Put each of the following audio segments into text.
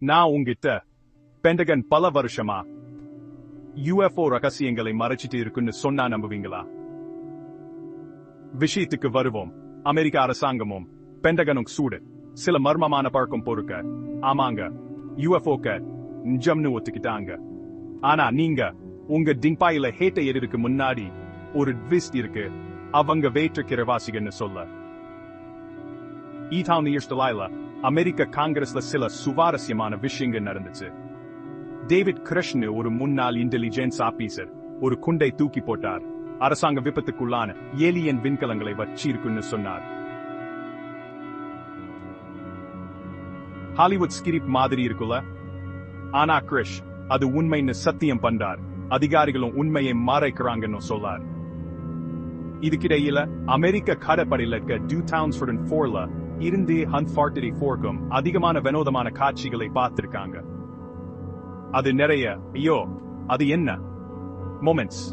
நான் உங்கிட்ட பென்டகன் பல வருஷமா UFO ரகசியங்களை மறைச்சிட்டு இருக்குன்னு சொன்னா நம்புவீங்களா? விஷயத்துக்கு வருவோம். அமெரிக்க அரசாங்கமும் பென்டகனும் சூடு சில மர்மமான பழக்கம் பொறுக்க ஆமாங்க UFO-க்க நிஜம்னு ஒத்துக்கிட்டாங்க. ஆனா நீங்க உங்க டிங்பாயில ஹேட்ட எறிறதுக்கு முன்னாடி ஒரு ட்விஸ்ட் இருக்கு. அவங்க வேற்றுக்கிரவாசிகன்னு சொல்ல 2007 அமெரிக்க காங்கிரஸ்ல சில சுவாரஸ்யமான விஷயங்கள் நடந்துச்சு. டேவிட் கிருஷ்ண ஒரு முன்னாள் இன்டெலிஜென்ஸ் ஆபீசர் ஒரு குண்டை தூக்கி போட்டார். அரசாங்க விபத்துக்குள்ளான ஏலியன் விண்கலங்களை வச்சிருக்குன்னு சொன்னார். ஹாலிவுட் ஸ்கிரிப்ட் மாதிரி இருக்குல்ல? ஆனா கிருஷ் அது உண்மைன்னு சத்தியம் பண்றார். அதிகாரிகளும் உண்மையை மறைக்கிறாங்கன்னு சொல்லார். இதுக்கிடையில அமெரிக்க கடற்படையில 2004 இருந்து 144க்கும் அதிகமான வினோதமான காட்சிகளை பார்த்திருக்காங்க. அது நிறைய ஐயோ அது என்ன மொமெண்ட்ஸ்.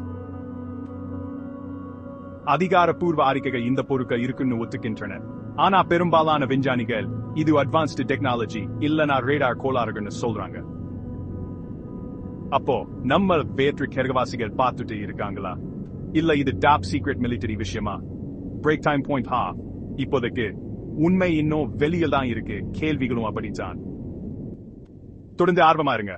அதிகாரப்பூர்வ அறிக்கைகள் இந்த பொருட்கள் இருக்குன்னு ஒத்துக்கின்றன. ஆனா பெரும்பாலான விஞ்ஞானிகள் இது அட்வான்ஸ்டு டெக்னாலஜி இல்லனா ரேடார் கோளாறுகள்னு சொல்றாங்க. அப்போ நம்ம வேற்று கிரகவாசிகள் பார்த்துட்டு இருக்காங்களா இல்ல இது டாப் சீக்ரெட் மிலிட்டரி விஷயமா? Break time point. இப்போதைக்கு உண்மை இன்னும் வெளியில் தான் இருக்கு. கேள்விகளும் அப்படித்தான். தொடர்ந்து ஆர்வமா இருங்க.